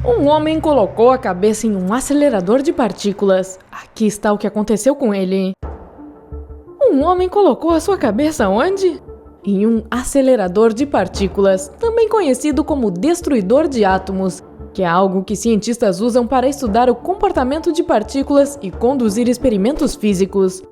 Um homem colocou a cabeça em um acelerador de partículas. Aqui está o que aconteceu com ele. Um homem colocou a sua cabeça onde? Em um acelerador de partículas, também conhecido como destruidor de átomos, que é algo que cientistas usam para estudar o comportamento de partículas e conduzir experimentos físicos.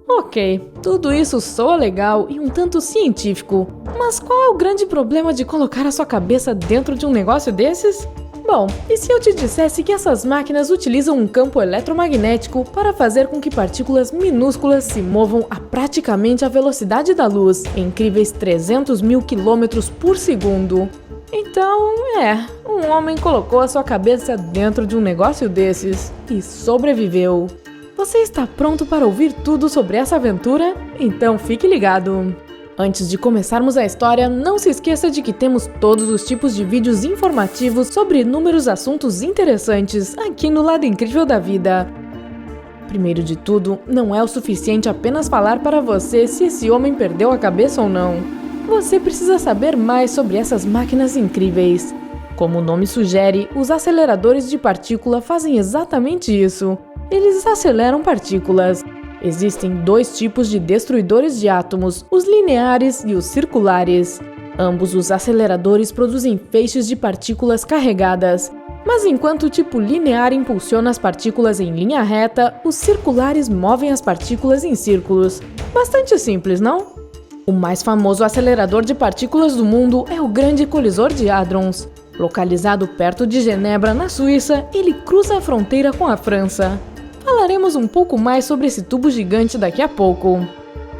Ok, tudo isso soa legal e um tanto científico, mas qual é o grande problema de colocar a sua cabeça dentro de um negócio desses? Bom, e se eu te dissesse que essas máquinas utilizam um campo eletromagnético para fazer com que partículas minúsculas se movam a praticamente a velocidade da luz, em incríveis 300 mil quilômetros por segundo? Então, um homem colocou a sua cabeça dentro de um negócio desses e sobreviveu. Você está pronto para ouvir tudo sobre essa aventura? Então fique ligado! Antes de começarmos a história, não se esqueça de que temos todos os tipos de vídeos informativos sobre inúmeros assuntos interessantes aqui no Lado Incrível da Vida. Primeiro de tudo, não é o suficiente apenas falar para você se esse homem perdeu a cabeça ou não. Você precisa saber mais sobre essas máquinas incríveis. Como o nome sugere, os aceleradores de partícula fazem exatamente isso. Eles aceleram partículas. Existem dois tipos de destruidores de átomos, os lineares e os circulares. Ambos os aceleradores produzem feixes de partículas carregadas. Mas enquanto o tipo linear impulsiona as partículas em linha reta, os circulares movem as partículas em círculos. Bastante simples, não? O mais famoso acelerador de partículas do mundo é o Grande Colisor de Hadrons. Localizado perto de Genebra, na Suíça, ele cruza a fronteira com a França. Falaremos um pouco mais sobre esse tubo gigante daqui a pouco.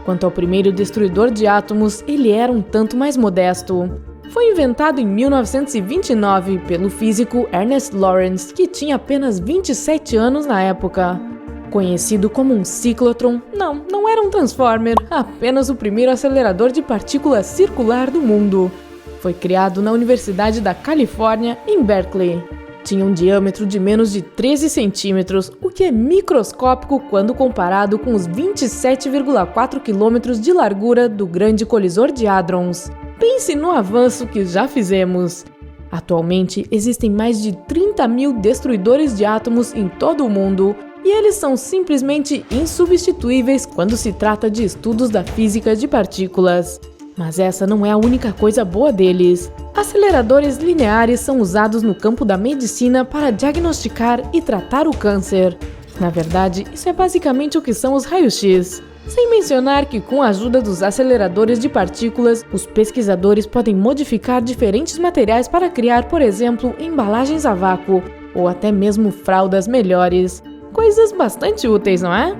Quanto ao primeiro destruidor de átomos, ele era um tanto mais modesto. Foi inventado em 1929 pelo físico Ernest Lawrence, que tinha apenas 27 anos na época. Conhecido como um ciclotron, não era um transformer, apenas o primeiro acelerador de partículas circular do mundo. Foi criado na Universidade da Califórnia, em Berkeley. Tinha um diâmetro de menos de 13 centímetros, o que é microscópico quando comparado com os 27,4 quilômetros de largura do Grande Colisor de Hadrons. Pense no avanço que já fizemos! Atualmente, existem mais de 30 mil destruidores de átomos em todo o mundo, e eles são simplesmente insubstituíveis quando se trata de estudos da física de partículas. Mas essa não é a única coisa boa deles. Aceleradores lineares são usados no campo da medicina para diagnosticar e tratar o câncer. Na verdade, isso é basicamente o que são os raios-x. Sem mencionar que, com a ajuda dos aceleradores de partículas, os pesquisadores podem modificar diferentes materiais para criar, por exemplo, embalagens a vácuo, ou até mesmo fraldas melhores. Coisas bastante úteis, não é?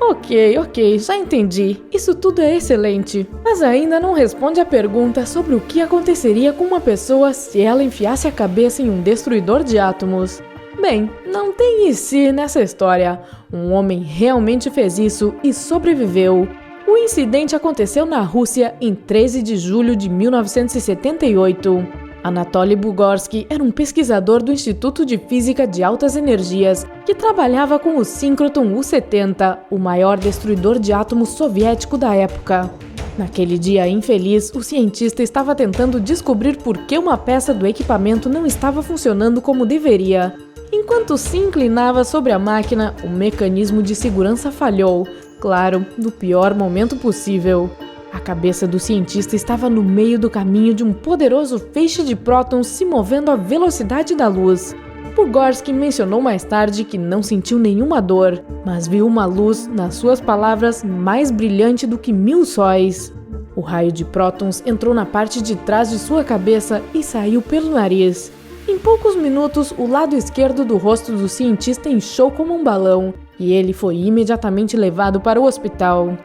Ok, já entendi. Isso tudo é excelente. Mas ainda não responde à pergunta sobre o que aconteceria com uma pessoa se ela enfiasse a cabeça em um destruidor de átomos. Bem, não tem e se nessa história. Um homem realmente fez isso e sobreviveu. O incidente aconteceu na Rússia em 13 de julho de 1978. Anatoly Bugorsky era um pesquisador do Instituto de Física de Altas Energias que trabalhava com o síncrotron U-70, o maior destruidor de átomos soviético da época. Naquele dia infeliz, o cientista estava tentando descobrir por que uma peça do equipamento não estava funcionando como deveria. Enquanto se inclinava sobre a máquina, o mecanismo de segurança falhou, claro, no pior momento possível. A cabeça do cientista estava no meio do caminho de um poderoso feixe de prótons se movendo à velocidade da luz. Bugorsky mencionou mais tarde que não sentiu nenhuma dor, mas viu uma luz, nas suas palavras, mais brilhante do que 1000 sóis. O raio de prótons entrou na parte de trás de sua cabeça e saiu pelo nariz. Em poucos minutos, o lado esquerdo do rosto do cientista inchou como um balão, e ele foi imediatamente levado para o hospital.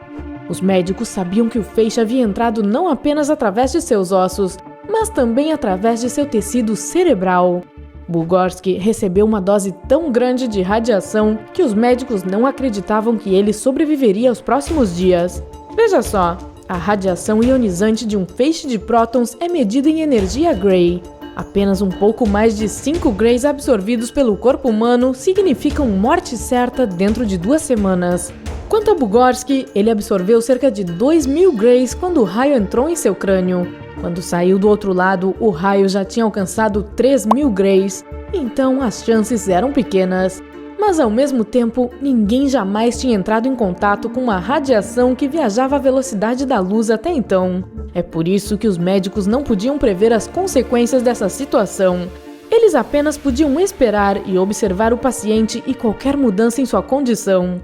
Os médicos sabiam que o feixe havia entrado não apenas através de seus ossos, mas também através de seu tecido cerebral. Bugorsky recebeu uma dose tão grande de radiação que os médicos não acreditavam que ele sobreviveria aos próximos dias. Veja só, a radiação ionizante de um feixe de prótons é medida em energia Gray. Apenas um pouco mais de 5 Grays absorvidos pelo corpo humano significam morte certa dentro de 2 semanas. Quanto a Bugorsky, ele absorveu cerca de 2.000 Grays quando o raio entrou em seu crânio. Quando saiu do outro lado, o raio já tinha alcançado 3.000 Grays. então as chances eram pequenas. Mas ao mesmo tempo, ninguém jamais tinha entrado em contato com uma radiação que viajava à velocidade da luz até então. É por isso que os médicos não podiam prever as consequências dessa situação. Eles apenas podiam esperar e observar o paciente e qualquer mudança em sua condição.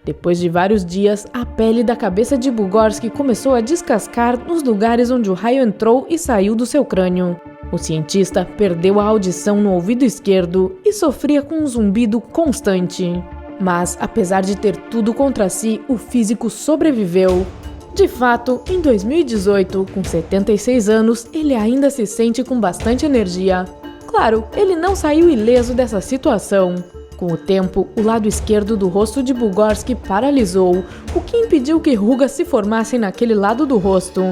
Depois de vários dias, a pele da cabeça de Bugorsky começou a descascar nos lugares onde o raio entrou e saiu do seu crânio. O cientista perdeu a audição no ouvido esquerdo e sofria com um zumbido constante. Mas, apesar de ter tudo contra si, o físico sobreviveu. De fato, em 2018, com 76 anos, ele ainda se sente com bastante energia. Claro, ele não saiu ileso dessa situação. Com o tempo, o lado esquerdo do rosto de Bugorsky paralisou, o que impediu que rugas se formassem naquele lado do rosto.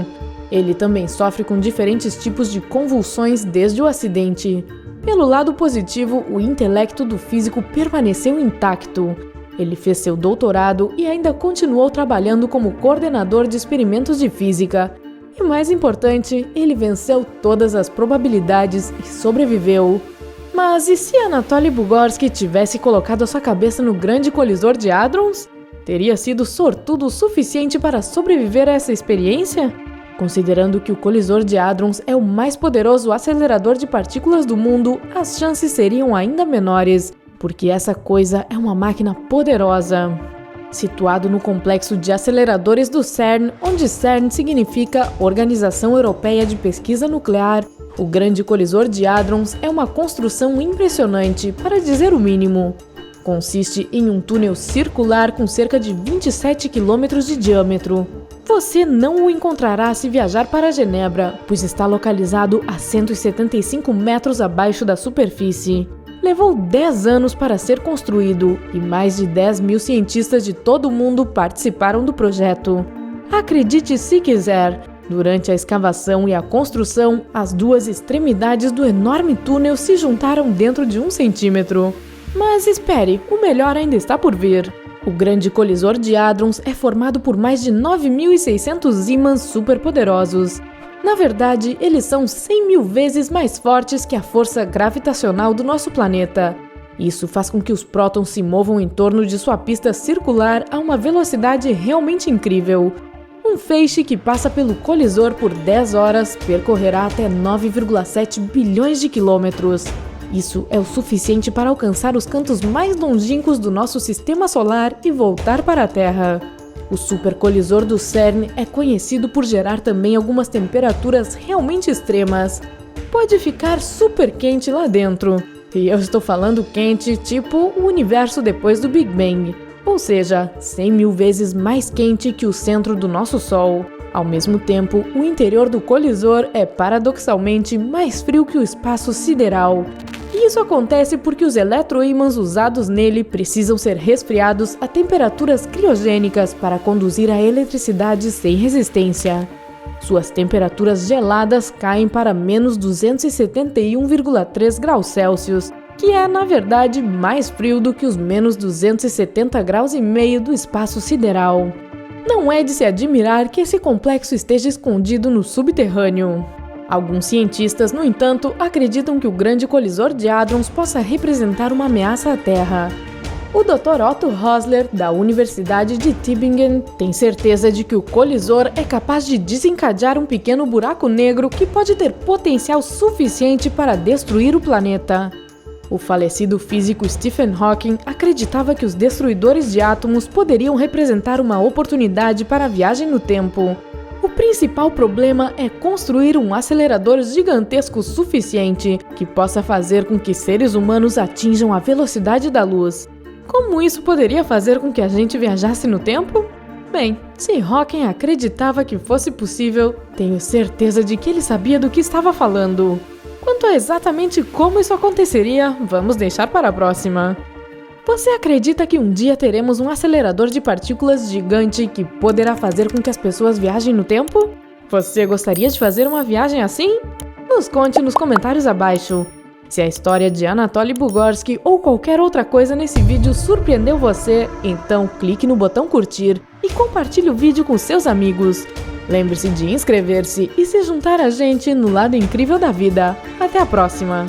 Ele também sofre com diferentes tipos de convulsões desde o acidente. Pelo lado positivo, o intelecto do físico permaneceu intacto. Ele fez seu doutorado e ainda continuou trabalhando como coordenador de experimentos de física. E mais importante, ele venceu todas as probabilidades e sobreviveu. Mas e se Anatoly Bugorsky tivesse colocado a sua cabeça no grande colisor de hadrons? Teria sido sortudo o suficiente para sobreviver a essa experiência? Considerando que o colisor de hadrons é o mais poderoso acelerador de partículas do mundo, as chances seriam ainda menores, porque essa coisa é uma máquina poderosa. Situado no complexo de aceleradores do CERN, onde CERN significa Organização Europeia de Pesquisa Nuclear, o grande colisor de hadrons é uma construção impressionante, para dizer o mínimo. Consiste em um túnel circular com cerca de 27 km de diâmetro. Você não o encontrará se viajar para Genebra, pois está localizado a 175 metros abaixo da superfície. Levou 10 anos para ser construído e mais de 10 mil cientistas de todo o mundo participaram do projeto. Acredite se quiser, durante a escavação e a construção, as duas extremidades do enorme túnel se juntaram dentro de 1 centímetro. Mas espere, o melhor ainda está por vir. O grande colisor de hadrons é formado por mais de 9.600 ímãs superpoderosos. Na verdade, eles são 100 mil vezes mais fortes que a força gravitacional do nosso planeta. Isso faz com que os prótons se movam em torno de sua pista circular a uma velocidade realmente incrível. Um feixe que passa pelo colisor por 10 horas percorrerá até 9,7 bilhões de quilômetros. Isso é o suficiente para alcançar os cantos mais longínquos do nosso sistema solar e voltar para a Terra. O supercolisor do CERN é conhecido por gerar também algumas temperaturas realmente extremas. Pode ficar super quente lá dentro. E eu estou falando quente tipo o universo depois do Big Bang. Ou seja, 100 mil vezes mais quente que o centro do nosso Sol. Ao mesmo tempo, o interior do colisor é paradoxalmente mais frio que o espaço sideral. E isso acontece porque os eletroímãs usados nele precisam ser resfriados a temperaturas criogênicas para conduzir a eletricidade sem resistência. Suas temperaturas geladas caem para menos 271,3 graus Celsius, que é, na verdade, mais frio do que os menos 270 graus e meio do espaço sideral. Não é de se admirar que esse complexo esteja escondido no subterrâneo. Alguns cientistas, no entanto, acreditam que o grande colisor de hadrons possa representar uma ameaça à Terra. O Dr. Otto Rosler, da Universidade de Tübingen, tem certeza de que o colisor é capaz de desencadear um pequeno buraco negro que pode ter potencial suficiente para destruir o planeta. O falecido físico Stephen Hawking acreditava que os destruidores de átomos poderiam representar uma oportunidade para a viagem no tempo. O principal problema é construir um acelerador gigantesco suficiente que possa fazer com que seres humanos atinjam a velocidade da luz. Como isso poderia fazer com que a gente viajasse no tempo? Bem, se Hawking acreditava que fosse possível, tenho certeza de que ele sabia do que estava falando. Quanto a exatamente como isso aconteceria, vamos deixar para a próxima. Você acredita que um dia teremos um acelerador de partículas gigante que poderá fazer com que as pessoas viajem no tempo? Você gostaria de fazer uma viagem assim? Nos conte nos comentários abaixo. Se a história de Anatoly Bugorsky ou qualquer outra coisa nesse vídeo surpreendeu você, então clique no botão curtir e compartilhe o vídeo com seus amigos. Lembre-se de inscrever-se e se juntar a gente no lado incrível da vida. Até a próxima!